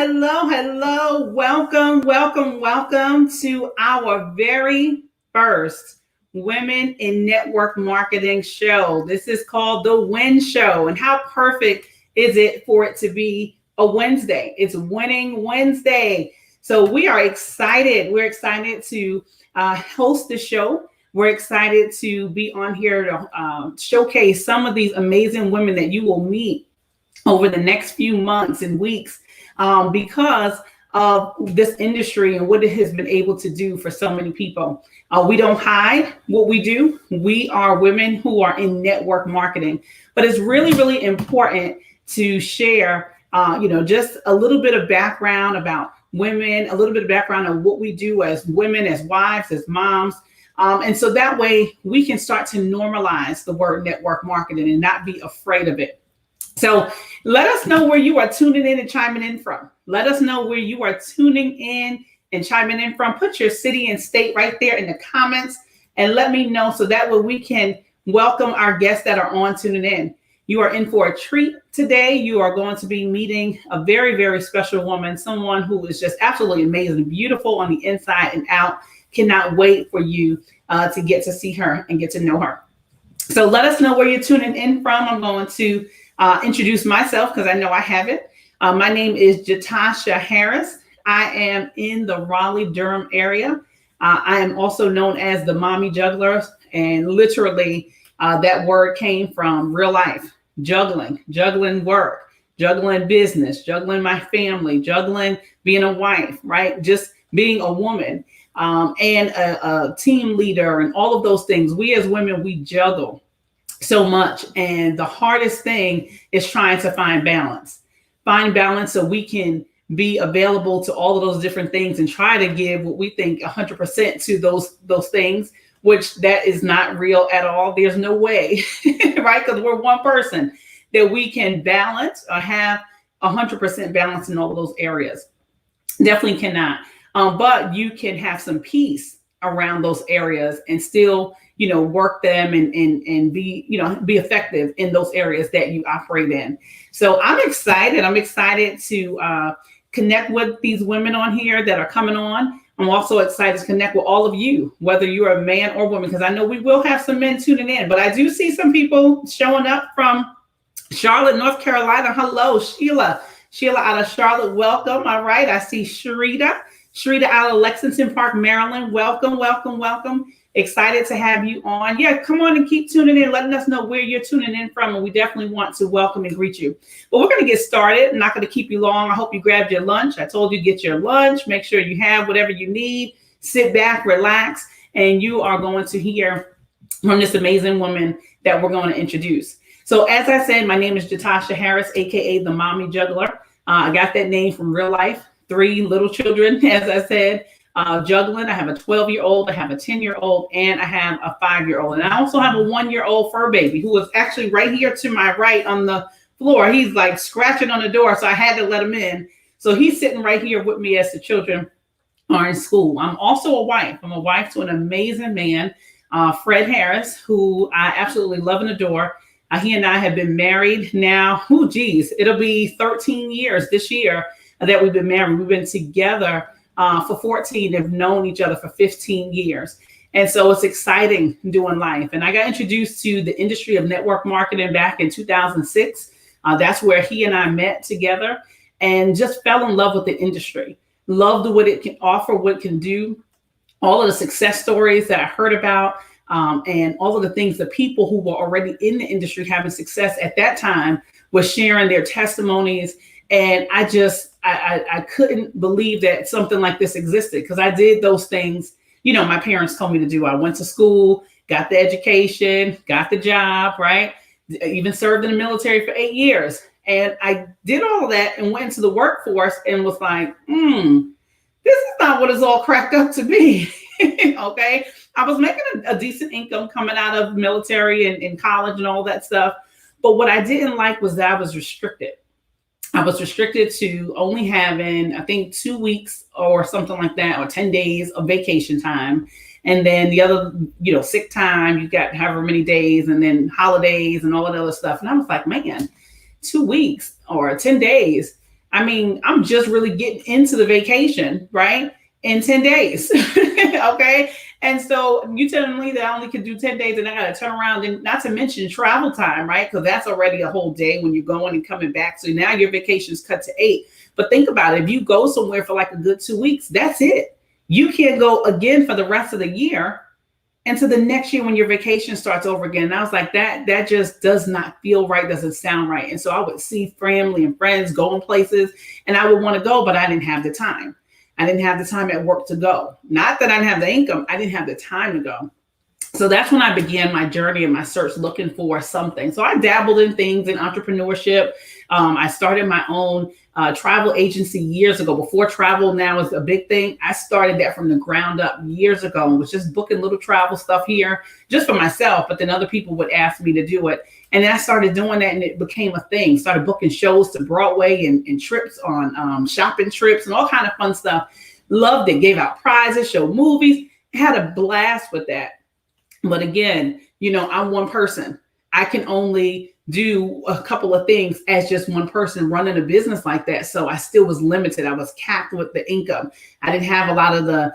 hello. Welcome to our very first Women in Network Marketing show. This is called the W.I.N show. And how perfect is it for it to be a Wednesday? It's Winning Wednesday. So we are excited. We're excited to host the show. We're excited to be on here to showcase some of these amazing women that you will meet over the next few months and weeks because of this industry and what it has been able to do for so many people. We don't hide what we do. We are women who are in network marketing, but it's really important to share, just a little bit of background about women, a little bit of background of what we do as women, as wives, as moms. And so that way we can start to normalize the word network marketing and not be afraid of it. So let us know where you are tuning in and chiming in from. Let us know where you are tuning in and chiming in from. Put your city and state right there in the comments and let me know so that way we can welcome our guests that are on tuning in. You are in for a treat today. You are going to be meeting a very special woman, someone who is just absolutely amazing, beautiful on the inside and out. Cannot wait for you to get to see her and get to know her. So let us know where you're tuning in from. I'm going to introduce myself because I know I haven't. My name is Jatasha Harris. I am in the Raleigh-Durham area. I am also known as the Mommy Juggler, and literally that word came from real life, juggling work, juggling business, juggling my family, juggling being a wife, right? Just being a woman and a team leader and all of those things. We as women, we juggle so much. And the hardest thing is trying to find balance so we can be available to all of those different things and try to give what we think 100% to those things, which that is not real at all. There's no way, right? Because we're one person that we can balance or have 100% balance in all of those areas. Definitely cannot. But you can have some peace around those areas and still work them and be effective in those areas that you operate in. So I'm excited to connect with these women on here that are coming on. I'm also excited to connect with all of you, whether you're a man or woman, because I know we will have some men tuning in, but I do see some people showing up from Charlotte, North Carolina. Hello, Sheila out of Charlotte. Welcome. All right. I see Sharita out of Lexington Park, Maryland. Welcome. Excited to have you on. Yeah, come on and keep tuning in, letting us know where you're tuning in from. And we definitely want to welcome and greet you. But we're going to get started. I'm not going to keep you long. I hope you grabbed your lunch. I told you get your lunch. Make sure you have whatever you need. Sit back, relax, and you are going to hear from this amazing woman that we're going to introduce. So as I said, my name is Jatasha Harris, aka the Mommy Juggler. I got that name from real life. 3 little children, as I said. Juggling. I have a 12-year-old, I have a 10-year-old, and I have a 5-year-old. And I also have a 1-year-old fur baby who is actually right here to my right on the floor. He's like scratching on the door, so I had to let him in. So he's sitting right here with me as the children are in school. I'm also a wife. I'm a wife to an amazing man, Fred Harris, who I absolutely love and adore. He and I have been married now, it'll be 13 years this year that we've been married. We've been together for 14, have known each other for 15 years. And so it's exciting doing life. And I got introduced to the industry of network marketing back in 2006. That's where he and I met together and just fell in love with the industry. Loved what it can offer, what it can do, all of the success stories that I heard about, and all of the things the people who were already in the industry having success at that time were sharing their testimonies. And I couldn't believe that something like this existed because I did those things, my parents told me to do. I went to school, got the education, got the job, right? Even served in the military for 8 years. And I did all of that and went into the workforce and was like, this is not what it's all cracked up to be. Okay. I was making a decent income coming out of military and college and all that stuff. But what I didn't like was that I was restricted. I was restricted to only having, I think, 2 weeks or something like that, or 10 days of vacation time. And then the other, sick time, you got however many days, and then holidays and all that other stuff. And I was like, man, 2 weeks or 10 days. I mean, I'm just really getting into the vacation, right? In 10 days. Okay. And so you telling me that I only could do 10 days and I got to turn around, and not to mention travel time, right? Because that's already a whole day when you're going and coming back. So now your vacation's cut to 8. But think about it. If you go somewhere for like a good 2 weeks, that's it. You can't go again for the rest of the year until the next year when your vacation starts over again. And I was like, that just does not feel right, doesn't sound right. And so I would see family and friends going places, and I would want to go, but I didn't have the time. I didn't have the time at work to go. Not that I didn't have the income, I didn't have the time to go. So that's when I began my journey and my search looking for something. So I dabbled in things in entrepreneurship. I started my own travel agency years ago. Before travel now is a big thing, I started that from the ground up years ago and was just booking little travel stuff here just for myself. But then other people would ask me to do it. And then I started doing that and it became a thing. Started booking shows to Broadway and trips on shopping trips and all kind of fun stuff. Loved it. Gave out prizes, showed movies, had a blast with that. But again, I'm one person. I can only do a couple of things as just one person running a business like that. So I still was limited. I was capped with the income. I didn't have a lot of the,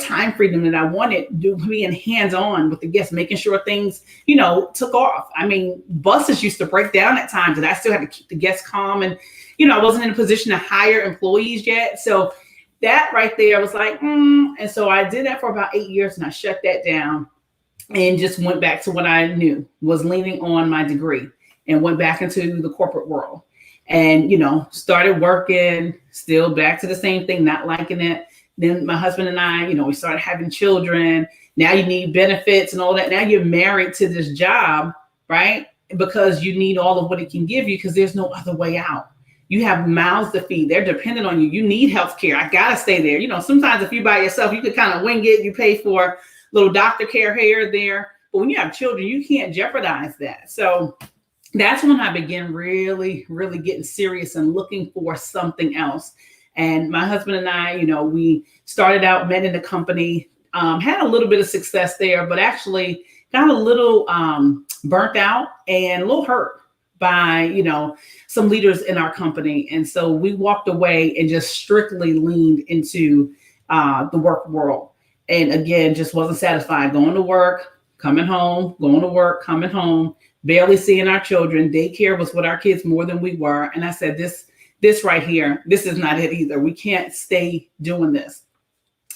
time freedom that I wanted, being hands-on with the guests, making sure things, took off. I mean, buses used to break down at times and I still had to keep the guests calm. And, I wasn't in a position to hire employees yet. So that right there was like, And so I did that for about 8 years and I shut that down. And just went back to what I knew, was leaning on my degree, and went back into the corporate world and, started working, still back to the same thing, not liking it. Then my husband and I, we started having children. Now you need benefits and all that. Now you're married to this job, right? Because you need all of what it can give you because there's no other way out. You have mouths to feed. They're dependent on you. You need health care. I got to stay there. Sometimes if you're by yourself, you could kind of wing it. You pay for little doctor care here or there. But when you have children, you can't jeopardize that. So that's when I began really, really getting serious and looking for something else. And my husband and I, we started out, met in the company, had a little bit of success there, but actually got a little burnt out and a little hurt by, some leaders in our company. And so we walked away and just strictly leaned into the work world. And again, just wasn't satisfied going to work, coming home, going to work, coming home, barely seeing our children. Daycare was with our kids more than we were. And I said, this right here, this is not it either. We can't stay doing this.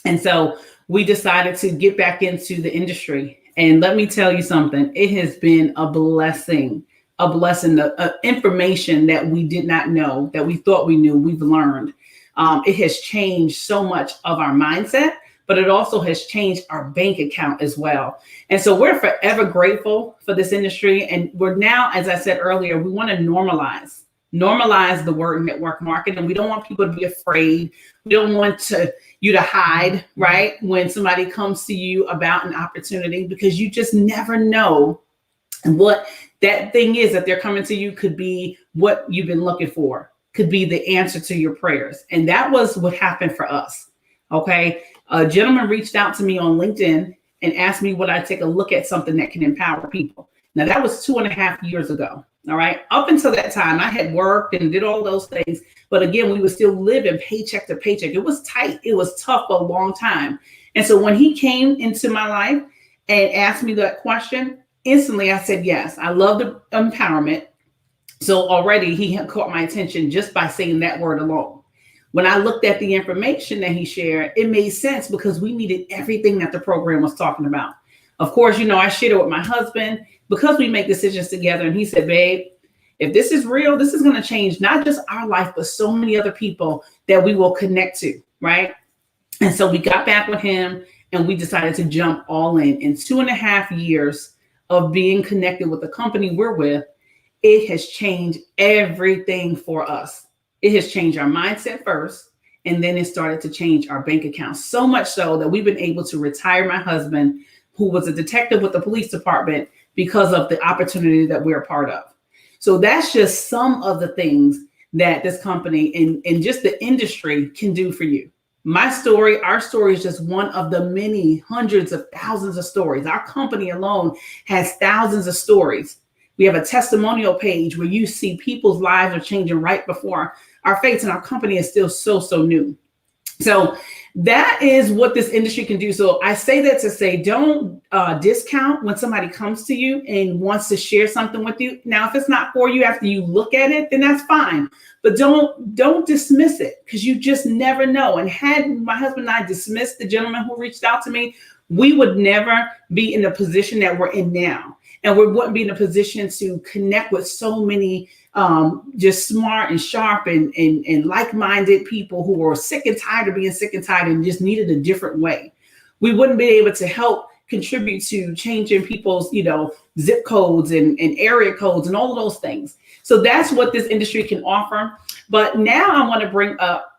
And so we decided to get back into the industry. And let me tell you something, it has been a blessing, the information that we did not know, that we thought we knew, we've learned. It has changed so much of our mindset, but it also has changed our bank account as well. And so we're forever grateful for this industry. And we're now, as I said earlier, we want to normalize the word network marketing. We don't want people to be afraid. We don't want you to hide, right? When somebody comes to you about an opportunity, because you just never know what that thing is that they're coming to you. Could be what you've been looking for, could be the answer to your prayers. And that was what happened for us. Okay. A gentleman reached out to me on LinkedIn and asked me would I take a look at something that can empower people. Now that was 2.5 years ago. All right. Up until that time, I had worked and did all those things. But again, we were still living paycheck to paycheck. It was tight. It was tough for a long time. And so when he came into my life and asked me that question, instantly I said, yes, I love the empowerment. So already he had caught my attention just by saying that word alone. When I looked at the information that he shared, it made sense because we needed everything that the program was talking about. Of course, I shared it with my husband because we make decisions together. And he said, babe, if this is real, this is going to change not just our life, but so many other people that we will connect to. Right. And so we got back with him and we decided to jump all in. In 2.5 years of being connected with the company we're with, it has changed everything for us. It has changed our mindset first, and then it started to change our bank account. So much so that we've been able to retire my husband, who was a detective with the police department, because of the opportunity that we're a part of. So that's just some of the things that this company and just the industry can do for you. My story, our story is just one of the many hundreds of thousands of stories. Our company alone has thousands of stories. We have a testimonial page where you see people's lives are changing right before our fates, and our company is still so new. So that is what this industry can do. So I say that to say, don't discount when somebody comes to you and wants to share something with you. Now, if it's not for you after you look at it, then that's fine. But don't dismiss it, because you just never know. And had my husband and I dismissed the gentleman who reached out to me, we would never be in the position that we're in now. And we wouldn't be in a position to connect with so many just smart and sharp and like-minded people who are sick and tired of being sick and tired and just needed a different way. We wouldn't be able to help contribute to changing people's, zip codes and area codes and all of those things. So that's what this industry can offer. But now I want to bring up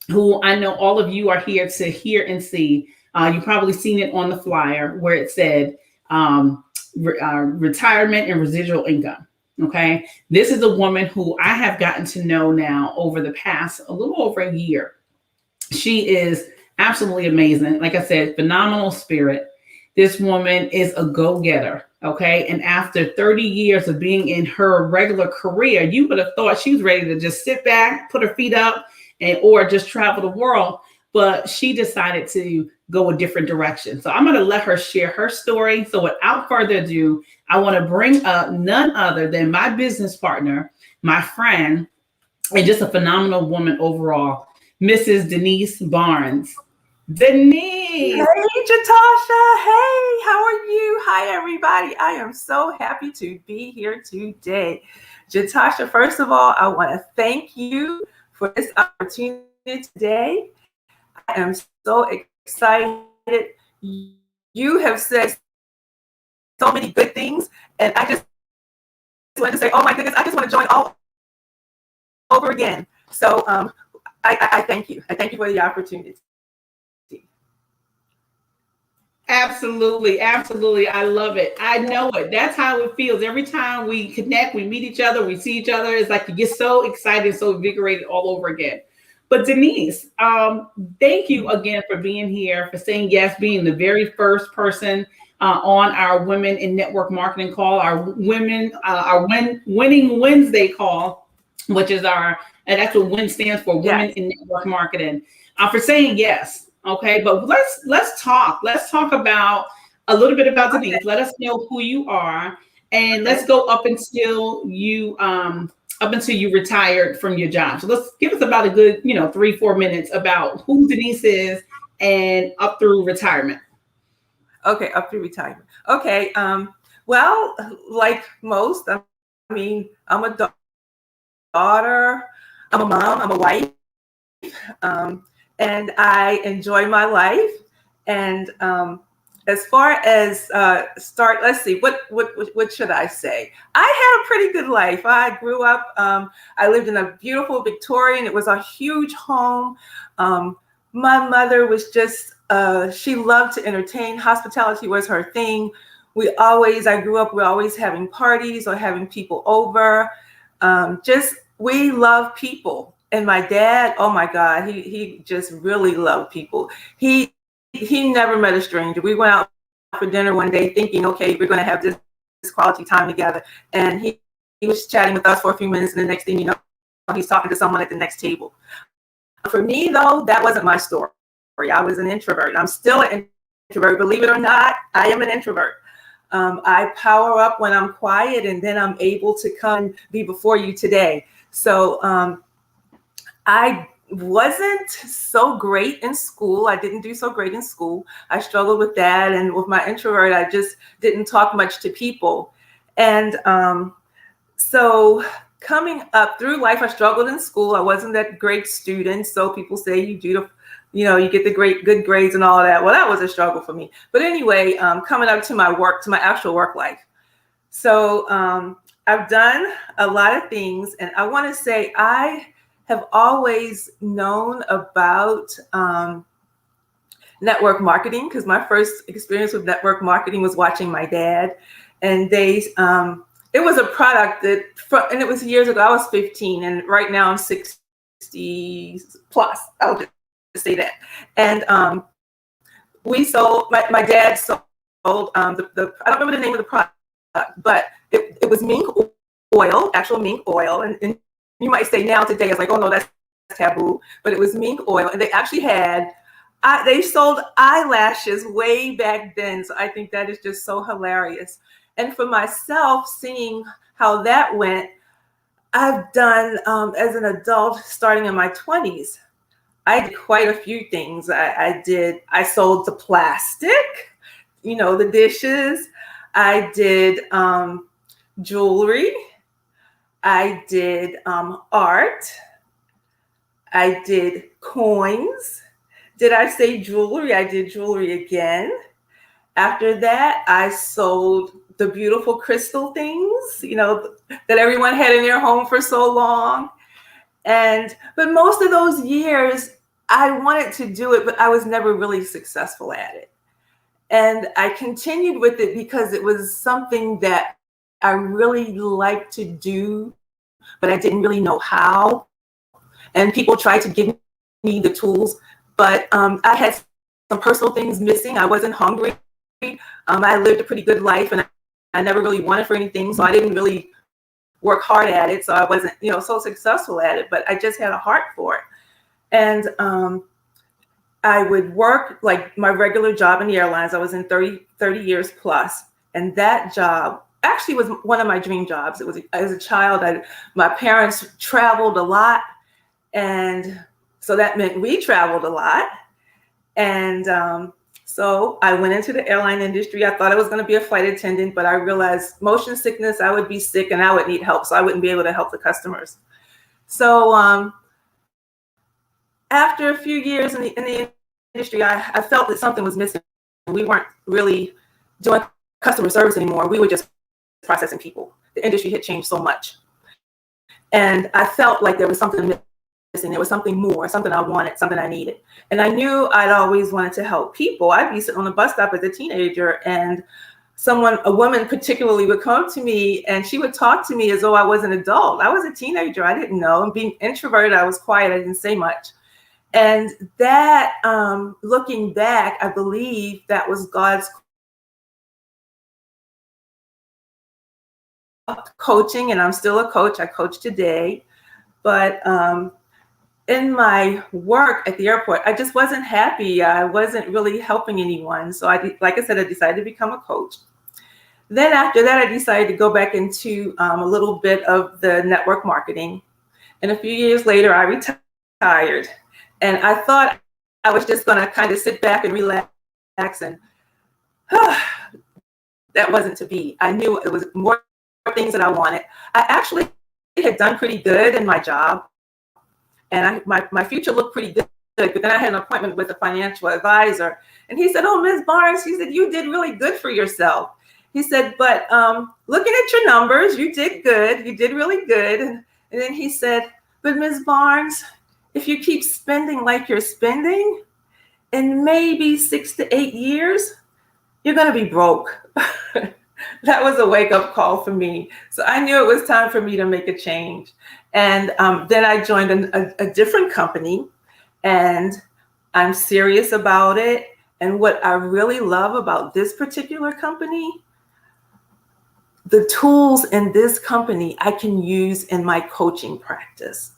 who I know all of you are here to hear and see. You've probably seen it on the flyer where it said retirement and residual income. Okay. This is a woman who I have gotten to know now over the past a little over a year. She is absolutely amazing. Like I said, phenomenal spirit. This woman is a go-getter. Okay. And after 30 years of being in her regular career, you would have thought she was ready to just sit back, put her feet up, or just travel the world. But she decided to go a different direction. So I'm going to let her share her story. So without further ado, I want to bring up none other than my business partner, my friend, and just a phenomenal woman overall, Mrs. Denise Barnes. Denise. Hey, Jatasha. Hey, how are you? Hi, everybody. I am so happy to be here today. Jatasha, first of all, I want to thank you for this opportunity today. I am so excited. You have said so many good things, and I just want to say, oh my goodness, I just want to join all over again. So I thank you. I thank you for the opportunity. Absolutely. I love it. I know it. That's how it feels. Every time we connect, we meet each other, we see each other. It's like you get so excited, so invigorated all over again. But Denise, thank you again for being here, for saying yes, being the very first person on our Women in Network Marketing call, our Winning Wednesday call, which is and that's what WIN stands for, Women in Network Marketing, for saying yes. Okay, but let's talk. Let's talk about a little bit about Denise. Okay. Let us know who you are, and let's go up until you retired from your job. So let's give us about a good 3-4 minutes about who Denise is and up through retirement. Okay, up through retirement. Okay, well, like most, I mean, I'm a daughter, I'm a mom, I'm a wife. And I enjoy my life. And as far as let's see, what should I say? I had a pretty good life. I grew up, I lived in a beautiful Victorian. It was a huge home. My mother was just, she loved to entertain. Hospitality was her thing. I grew up, we're always having parties or having people over. We love people. And my dad, oh my God, he just really loved people. He never met a stranger. We went out for dinner one day thinking, okay, we're going to have this quality time together. And he was chatting with us for a few minutes, and the next thing you know, he's talking to someone at the next table. For me, though, that wasn't my story. I was an introvert. I'm still an introvert. Believe it or not, I am an introvert. I power up when I'm quiet, and then I'm able to come be before you today. So I wasn't so great in school. I didn't do so great in school. I struggled with that. And with my introvert, I just didn't talk much to people. And so coming up through life, I struggled in school. I wasn't that great student. So people say you get the good grades and all of that. Well, that was a struggle for me. But anyway, coming up to my actual work life. So I've done a lot of things. And I want to say I have always known about network marketing, because my first experience with network marketing was watching my dad. And it was a product and it was years ago. I was 15, and right now I'm 60 plus. I'll just say that. And we sold. My dad sold I don't remember the name of the product, but it was mink oil, actual mink oil, and you might say now today, it's like, oh no, that's taboo, but it was mink oil. And they actually had, they sold eyelashes way back then. So I think that is just so hilarious. And for myself, seeing how that went, I've done, as an adult, starting in my 20s, I did quite a few things. I sold the plastic, the dishes. I did jewelry. I did art. I did coins. Did I say jewelry? I did jewelry again. After that, I sold the beautiful crystal things, that everyone had in their home for so long. But most of those years, I wanted to do it, but I was never really successful at it. And I continued with it because it was something that I really liked to do, but I didn't really know how. And people tried to give me the tools, but I had some personal things missing. I wasn't hungry. I lived a pretty good life, and I never really wanted for anything, so I didn't really work hard at it. So I wasn't, so successful at it, but I just had a heart for it. And I would work like my regular job in the airlines. I was in 30 years plus. And that job actually was one of my dream jobs. It was, as a child, my parents traveled a lot. And so that meant we traveled a lot. And so I went into the airline industry. I thought I was going to be a flight attendant, but I realized motion sickness, I would be sick and I would need help. So I wouldn't be able to help the customers. So after a few years in the industry, I felt that something was missing. We weren't really doing customer service anymore. We were just processing people. The industry had changed so much. And I felt like there was something missing. There was something more, something I wanted, something I needed. And I knew I'd always wanted to help people. I'd be sitting on the bus stop as a teenager, and a woman particularly, would come to me and she would talk to me as though I was an adult. I was a teenager. I didn't know. And being introverted, I was quiet. I didn't say much. And that, looking back, I believe that was God's coaching, and I'm still a coach. I coach today. But in my work at the airport, I just wasn't happy. I wasn't really helping anyone. So like I said, I decided to become a coach. Then after that, I decided to go back into a little bit of the network marketing. And a few years later, I retired. And I thought I was just going to kind of sit back and relax, and that wasn't to be. I knew it was more things that I wanted. I actually had done pretty good in my job, and my future looked pretty good. But then I had an appointment with a financial advisor, and he said, "Oh, Ms. Barnes," he said, "you did really good for yourself." He said, "But looking at your numbers, you did good. You did really good." And then he said, "But Ms. Barnes, if you keep spending like you're spending, in maybe 6 to 8 years, you're going to be broke." That was a wake-up call for me. So I knew it was time for me to make a change. And then I joined a different company, and I'm serious about it. And what I really love about this particular company, the tools in this company I can use in my coaching practice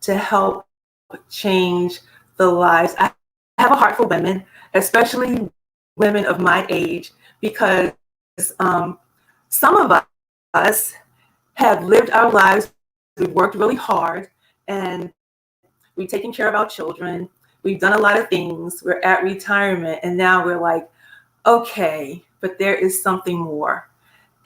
to help change the lives. I have a heart for women, especially women of my age, because some of us have lived our lives, we've worked really hard, and we've taken care of our children. We've done a lot of things. We're at retirement, and now we're like, okay, but there is something more.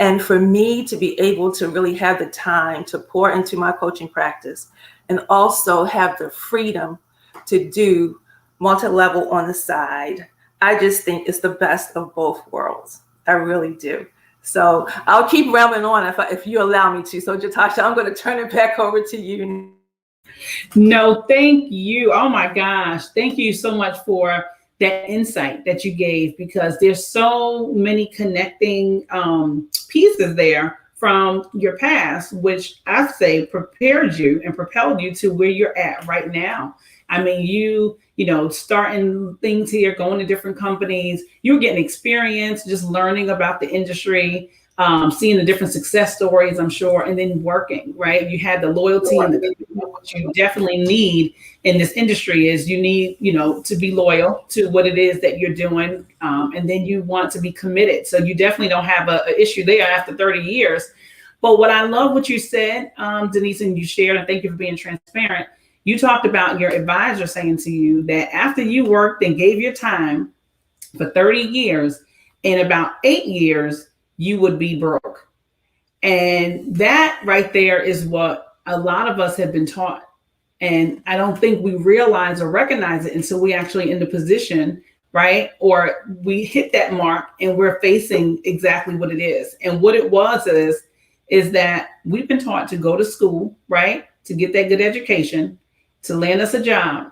And for me to be able to really have the time to pour into my coaching practice, and also have the freedom to do multi-level on the side, I just think it's the best of both worlds. I really do. So I'll keep rambling on if you allow me to. So Jatasha, I'm going to turn it back over to you. No, thank you. Oh my gosh. Thank you so much for that insight that you gave, because there's so many connecting pieces there from your past, which I say prepared you and propelled you to where you're at right now. I mean, you starting things here, going to different companies, you're getting experience, just learning about the industry, seeing the different success stories, I'm sure, and then working, right? You had the loyalty and what you definitely need in this industry is you need, to be loyal to what it is that you're doing. And then you want to be committed. So you definitely don't have a issue there after 30 years. But what I love what you said, Denise, and you shared, and thank you for being transparent. You talked about your advisor saying to you that after you worked and gave your time for 30 years, in about 8 years, you would be broke. And that right there is what a lot of us have been taught. And I don't think we realize or recognize it until we actually in the position, right? Or we hit that mark and we're facing exactly what it is. And what it was is that we've been taught to go to school, right? To get that good education, to land us a job,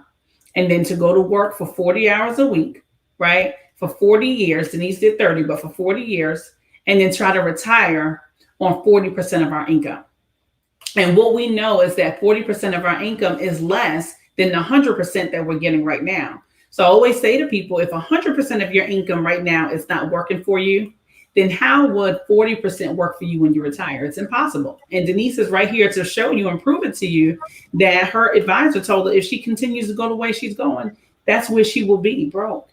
and then to go to work for 40 hours a week, right? For 40 years. Denise did 30, but for 40 years, and then try to retire on 40% of our income. And what we know is that 40% of our income is less than the 100% that we're getting right now. So I always say to people, if 100% of your income right now is not working for you, then how would 40% work for you when you retire? It's impossible. And Denise is right here to show you and prove it to you that her advisor told her if she continues to go the way she's going, that's where she will be, broke.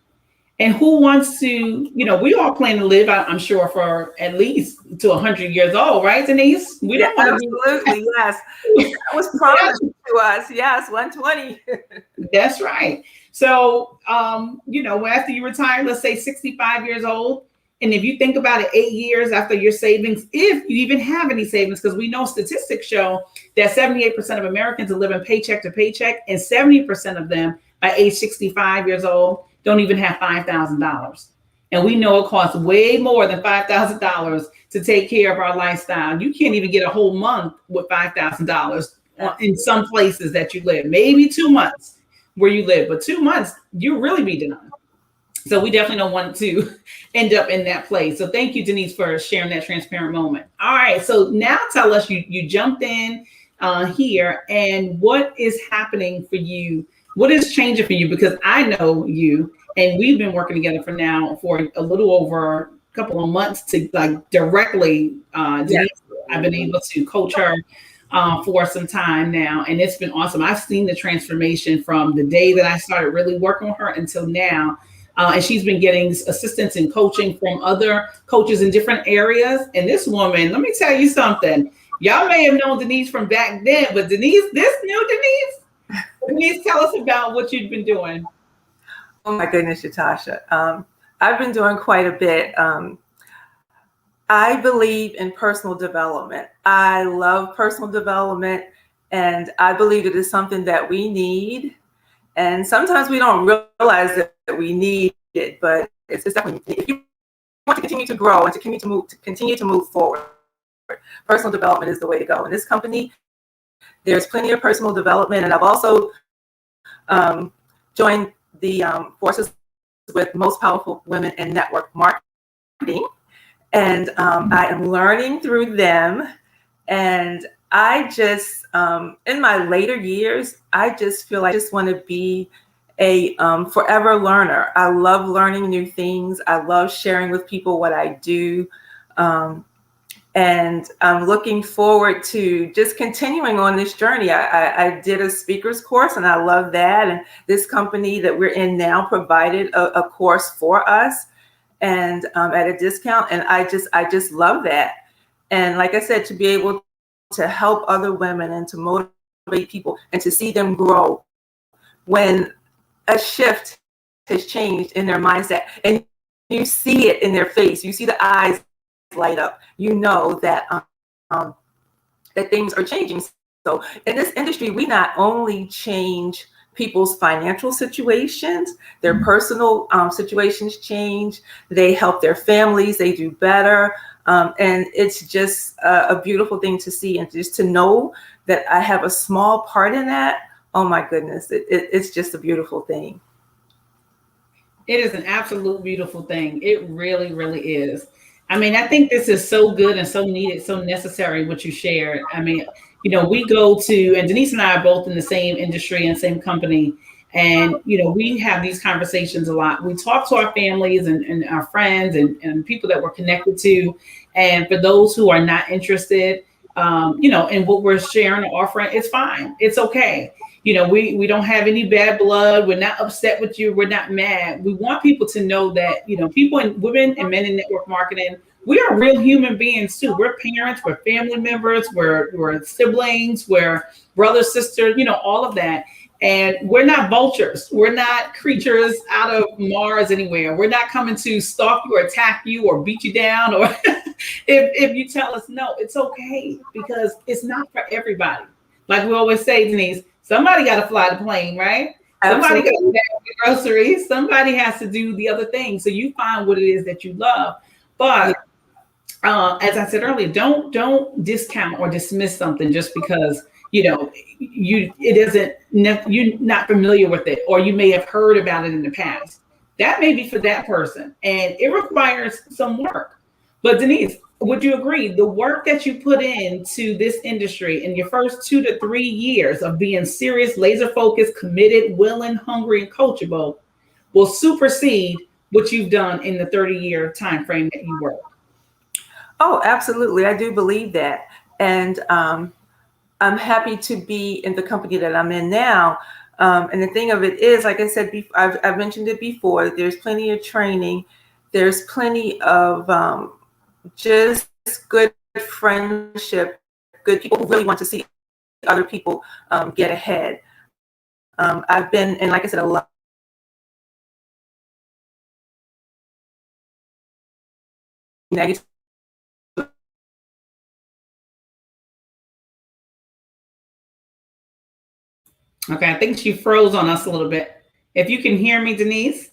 And who wants to, we all plan to live, I'm sure, for at least to 100 years old, right, Denise? We don't want to absolutely, yes. That was promised to us. Yes, 120. That's right. So, after you retire, let's say 65 years old, and if you think about it, 8 years after your savings, if you even have any savings, because we know statistics show that 78% of Americans are living paycheck to paycheck, and 70% of them by age 65 years old don't even have $5,000. And we know it costs way more than $5,000 to take care of our lifestyle. You can't even get a whole month with $5,000 in some places that you live. Maybe 2 months where you live, but 2 months, you'll really be done. So we definitely don't want to end up in that place. So thank you, Denise, for sharing that transparent moment. All right. So now tell us, you jumped in here, and what is happening for you? What is changing for you? Because I know you, and we've been working together for a little over a couple of months to directly, Denise, I've been able to coach her for some time now. And it's been awesome. I've seen the transformation from the day that I started really working with her until now. And she's been getting assistance and coaching from other coaches in different areas. And this woman, let me tell you something. Y'all may have known Denise from back then, but Denise, this new Denise, Denise, tell us about what you've been doing. Oh my goodness, Yatasha. I've been doing quite a bit. I believe in personal development. I love personal development, and I believe it is something that we need. And sometimes we don't realize that we need it, but it's definitely, if you want to continue to grow and to continue to move forward, personal development is the way to go. In this company, there's plenty of personal development, and I've also joined the forces with Most Powerful Women in Network Marketing, and I am learning through them. And I just, in my later years, I just feel like I just want to be a forever learner. I love learning new things. I love sharing with people what I do. And I'm looking forward to just continuing on this journey. I did a speaker's course, and I love that. And this company that we're in now provided a course for us, and at a discount. And I just love that. And like I said, to be able to help other women and to motivate people and to see them grow when a shift has changed in their mindset, and you see it in their face, you see the eyes light up, you know that that things are changing. So in this industry, we not only change people's financial situations, their personal situations change, they help their families, they do better. And it's just a beautiful thing to see, and just to know that I have a small part in that. Oh my goodness, it's just a beautiful thing. It is an absolute beautiful thing. It really, really is. I mean, I think this is so good and so needed, so necessary what you shared. I mean, we go to, and Denise and I are both in the same industry and same company. And, we have these conversations a lot. We talk to our families and our friends and people that we're connected to. And for those who are not interested, in what we're sharing or offering, it's fine. It's okay. We don't have any bad blood. We're not upset with you. We're not mad. We want people to know that, people and women and men in network marketing, we are real human beings too. We're parents, we're family members, we're siblings, we're brother, sister, all of that. And we're not vultures. We're not creatures out of Mars anywhere. We're not coming to stalk you or attack you or beat you down. Or if you tell us no, it's okay, because it's not for everybody. Like we always say, Denise, somebody got to fly the plane, right? Somebody got to bag the groceries. Somebody has to do the other thing. So you find what it is that you love. But as I said earlier, don't discount or dismiss something just because you're not familiar with it, or you may have heard about it in the past. That may be for that person, and it requires some work. But Denise, would you agree the work that you put into this industry in your first 2 to 3 years of being serious, laser focused, committed, willing, hungry, and coachable will supersede what you've done in the 30-year time frame that you work? Oh, absolutely. I do believe that. And I'm happy to be in the company that I'm in now. And the thing of it is, like I said, I've mentioned it before, there's plenty of training. There's plenty of just good friendship, good people who really want to see other people get ahead. I've been, and like I said, a lot negative. Okay, I think she froze on us a little bit. If you can hear me, Denise,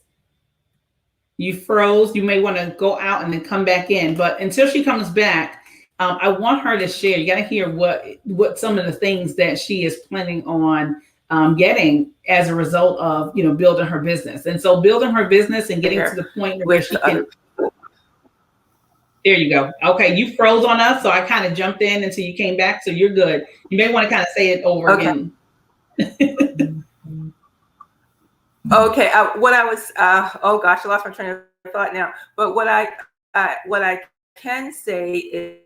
you froze. You may want to go out and then come back in. But until she comes back, I want her to share. You got to hear what some of the things that she is planning on getting as a result of building her business. And so building her business and getting to the point where she can. There you go. Okay, you froze on us, so I kind of jumped in until you came back. So you're good. You may want to kind of say it over again. Okay, what I was, oh gosh, I lost my train of thought now. But what I can say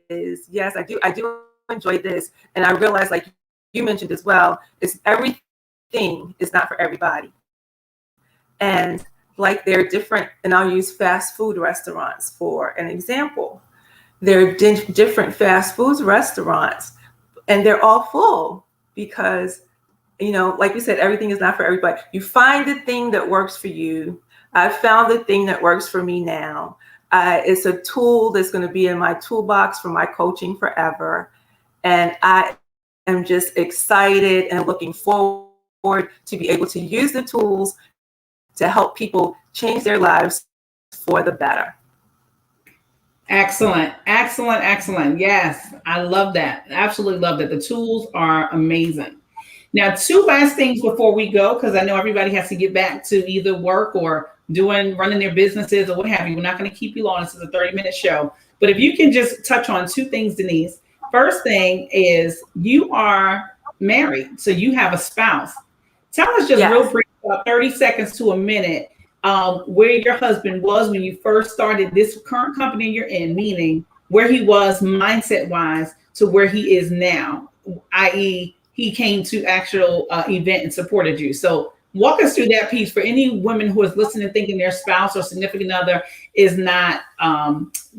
is, yes, I do enjoy this, and I realize, like you mentioned as well, is everything is not for everybody, and like there are different, and I'll use fast food restaurants for an example. There are different fast food restaurants, and they're all full because, like you said, everything is not for everybody. You find the thing that works for you. I've found the thing that works for me now. It's a tool that's going to be in my toolbox for my coaching forever. And I am just excited and looking forward to be able to use the tools to help people change their lives for the better. Excellent, excellent, excellent. Yes, I love that. Absolutely love that. The tools are amazing. Now, two last things before we go, because I know everybody has to get back to either work or running their businesses or what have you. We're not going to keep you long. This is a 30-minute show. But if you can just touch on two things, Denise. First thing is you are married, so you have a spouse. Tell us just real brief, about 30 seconds to a minute, where your husband was when you first started this current company you're in, meaning where he was mindset-wise to where he is now, i.e., he came to actual event and supported you. So walk us through that piece for any women who is listening, thinking their spouse or significant other is not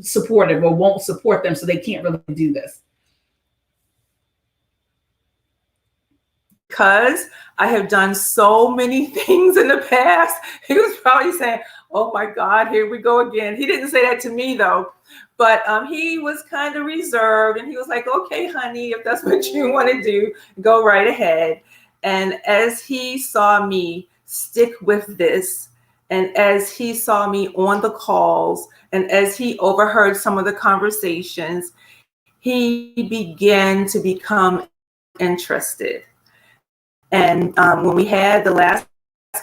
supportive or won't support them, so they can't really do this. Because I have done so many things in the past. He was probably saying, oh my God, here we go again. He didn't say that to me though, but he was kind of reserved, and he was like, okay, honey, if that's what you want to do, go right ahead. And as he saw me stick with this, and as he saw me on the calls, and as he overheard some of the conversations, he began to become interested. And when we had the last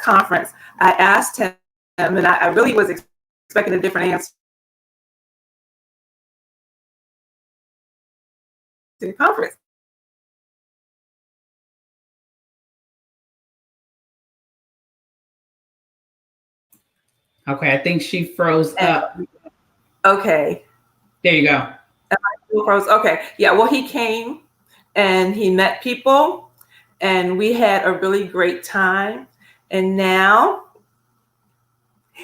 conference, I asked him, and I really was expecting a different answer to the conference. Okay, I think she froze up. Okay. There you go. Okay. Yeah. Well, he came and he met people and we had a really great time. And now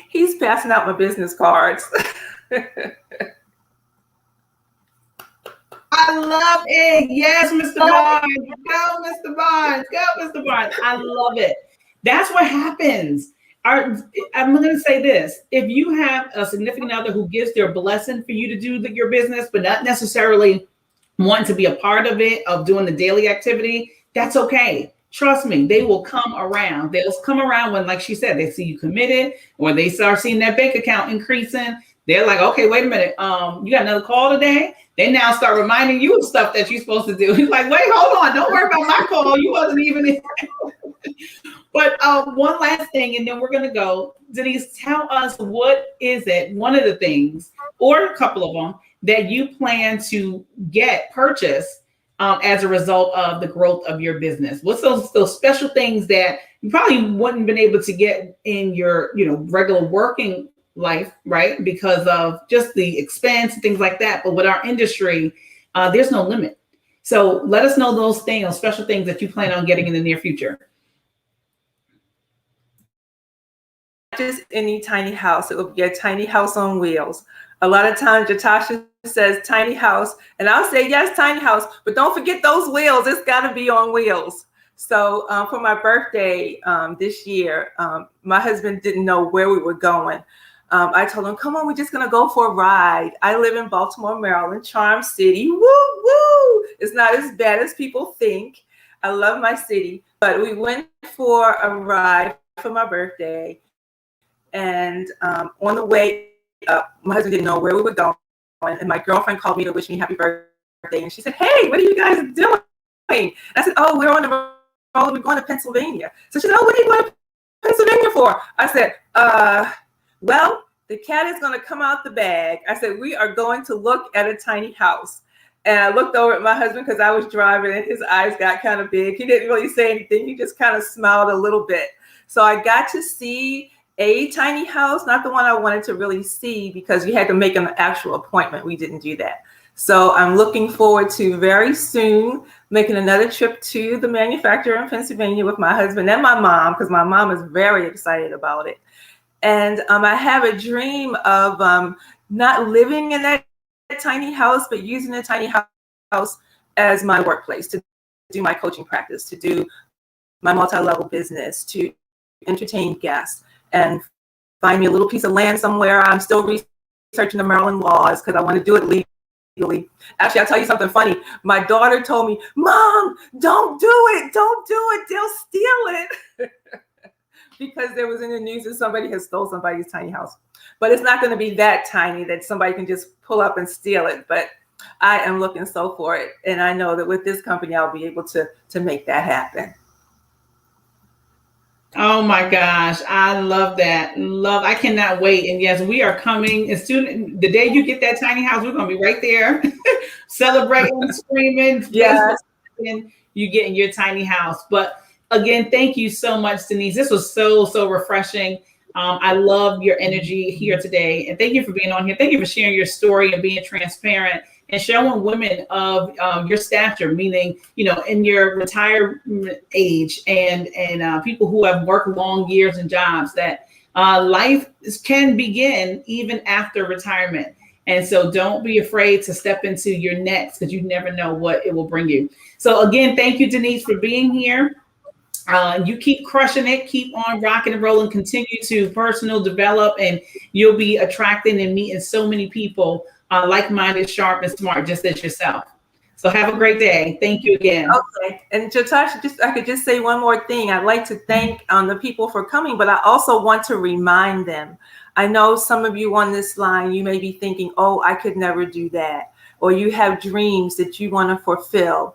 he's passing out my business cards. I love it. Yes, Mr. Barnes. Go, Mr. Barnes. Go, Mr. Barnes. I love it. That's what happens. I'm going to say this. If you have a significant other who gives their blessing for you to do your business, but not necessarily wanting to be a part of it, of doing the daily activity, that's okay. Trust me, they will come around. They'll come around when, like she said, they see you committed or they start seeing that bank account increasing. They're like, okay, wait a minute. You got another call today? They now start reminding you of stuff that you're supposed to do. He's like, wait, hold on. Don't worry about my call. You wasn't even in. But one last thing, and then we're going to go. Denise, tell us, what is it, one of the things, or a couple of them, that you plan to purchase as a result of the growth of your business? What's those special things that you probably wouldn't have been able to get in your regular working life, right? Because of just the expense and things like that. But with our industry, there's no limit. So let us know those things, those special things that you plan on getting in the near future. Just any tiny house. It will be a tiny house on wheels. A lot of times Jatasha says tiny house, and I'll say, yes, tiny house, but don't forget those wheels. It's got to be on wheels. So for my birthday this year, my husband didn't know where we were going. I told him, come on, we're just going to go for a ride. I live in Baltimore, Maryland, Charm City. Woo, woo. It's not as bad as people think. I love my city. But we went for a ride for my birthday. And on the way up, my husband didn't know where we were going. And my girlfriend called me to wish me happy birthday. And she said, hey, what are you guys doing? And I said, oh, we're on the road. We're going to Pennsylvania. So she said, oh, what are you going to Pennsylvania for? I said, well, the cat is going to come out the bag. I said, we are going to look at a tiny house. And I looked over at my husband because I was driving and his eyes got kind of big. He didn't really say anything. He just kind of smiled a little bit. So I got to see a tiny house, not the one I wanted to really see because you had to make an actual appointment. We didn't do that. So I'm looking forward to very soon making another trip to the manufacturer in Pennsylvania with my husband and my mom, because my mom is very excited about it. And I have a dream of not living in that tiny house, but using the tiny house as my workplace to do my coaching practice, to do my multi-level business, to entertain guests, and find me a little piece of land somewhere. I'm still researching the Maryland laws because I want to do it legally. Actually, I'll tell you something funny. My daughter told me, Mom, don't do it. Don't do it. They'll steal it. Because there was in the news that somebody has stole somebody's tiny house. But it's not going to be that tiny that somebody can just pull up and steal it. But I am looking so for it. And I know that with this company, I'll be able to make that happen. Oh my gosh, I love that. I cannot wait. And yes, we are coming as soon the day you get that tiny house, we're gonna be right there celebrating, screaming, yes, and you getting your tiny house. But again, thank you so much, Denise. This was so refreshing. I love your energy here today, and thank you for being on here. Thank you for sharing your story and being transparent and showing women of your stature, meaning, in your retirement age and people who have worked long years in jobs, that life can begin even after retirement. And so don't be afraid to step into your next, because you never know what it will bring you. So again, thank you, Denise, for being here. You keep crushing it, keep on rocking and rolling, continue to personal develop, and you'll be attracting and meeting so many people like-minded, sharp, and smart, just as yourself. So have a great day. Thank you again. Okay. And Jatasha, I could just say one more thing. I'd like to thank the people for coming, but I also want to remind them. I know some of you on this line, you may be thinking, oh, I could never do that. Or you have dreams that you want to fulfill.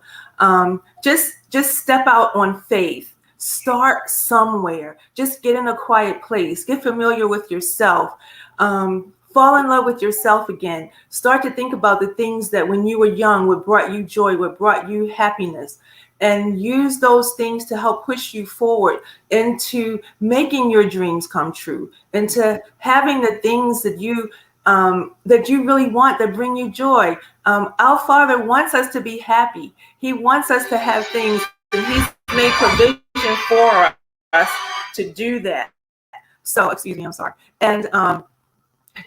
Just step out on faith. Start somewhere. Just get in a quiet place. Get familiar with yourself. Fall in love with yourself again. Start to think about the things that when you were young, what brought you joy, what brought you happiness, and use those things to help push you forward into making your dreams come true, into having the things that you that you really want, that bring you joy. Our Father wants us to be happy. He wants us to have things, and He's made provision for us to do that. So, excuse me, I'm sorry. And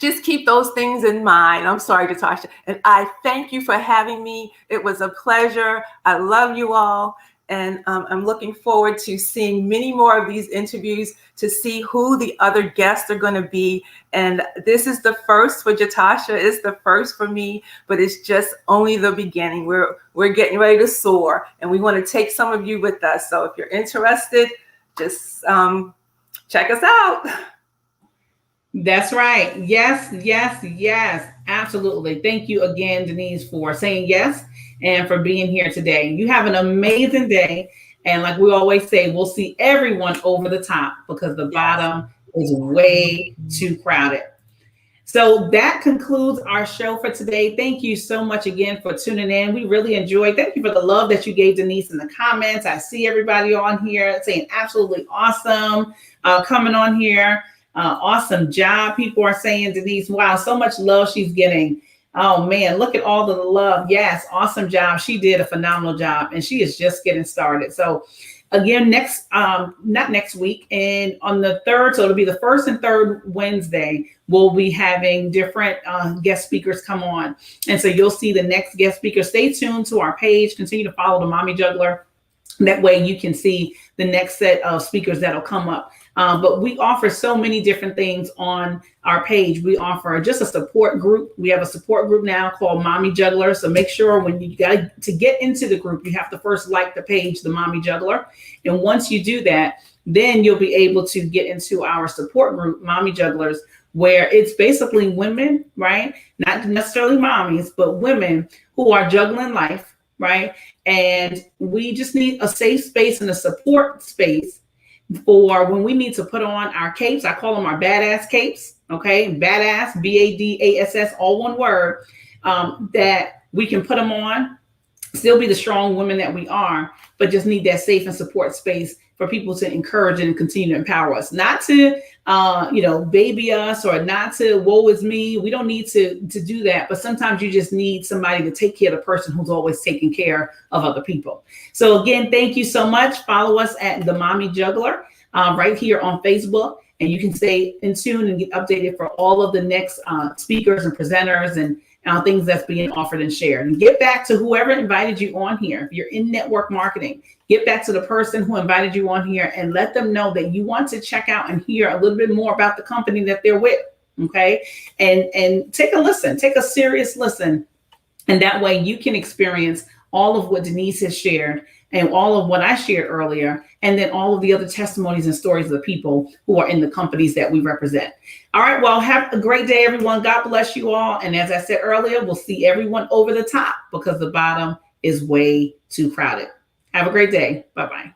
just keep those things in mind. I'm sorry, Natasha. And I thank you for having me. It was a pleasure. I love you all. And I'm looking forward to seeing many more of these interviews to see who the other guests are going to be. And this is the first for Jatasha. It's the first for me, but it's just only the beginning. We're getting ready to soar, and we want to take some of you with us. So if you're interested, just check us out. That's right. Yes, yes, yes. Absolutely. Thank you again, Denise, for saying yes and for being here today. You have an amazing day. And like we always say, we'll see everyone over the top because the bottom is way too crowded. So that concludes our show for today. Thank you so much again for tuning in. We really enjoyed. Thank you for the love that you gave Denise in the comments. I see everybody on here saying absolutely awesome, coming on here. Awesome job. People are saying, Denise, wow, so much love she's getting. Oh man, look at all the love. Yes, awesome job. She did a phenomenal job, and she is just getting started. So again, not next week, and on the 3rd, so it'll be the 1st and 3rd Wednesday, we'll be having different guest speakers come on. And so you'll see the next guest speaker. Stay tuned to our page. Continue to follow the Mommy Juggler. That way you can see the next set of speakers that'll come up. But we offer so many different things on our page. We offer just a support group. We have a support group now called Mommy Juggler. So make sure when you got to get into the group, you have to first like the page, the Mommy Juggler. And once you do that, then you'll be able to get into our support group, Mommy Jugglers, where it's basically women, right? Not necessarily mommies, but women who are juggling life, right? And we just need a safe space and a support space for when we need to put on our capes. I call them our badass capes, okay? Badass, B-A-D-A-S-S, all one word, that we can put them on, still be the strong women that we are, but just need that safe and support space for people to encourage and continue to empower us. Not to, baby us, or not to woe is me. We don't need to do that. But sometimes you just need somebody to take care of the person who's always taking care of other people. So again, thank you so much. Follow us at The Mommy Juggler right here on Facebook. And you can stay in tune and get updated for all of the next speakers and presenters and things that's being offered and shared. And get back to whoever invited you on here. If you're in network marketing, get back to the person who invited you on here and let them know that you want to check out and hear a little bit more about the company that they're with. Okay. And take a listen, take a serious listen. And that way you can experience all of what Denise has shared and all of what I shared earlier, and then all of the other testimonies and stories of the people who are in the companies that we represent. All right, well, have a great day, everyone. God bless you all. And as I said earlier, we'll see everyone over the top because the bottom is way too crowded. Have a great day. Bye-bye.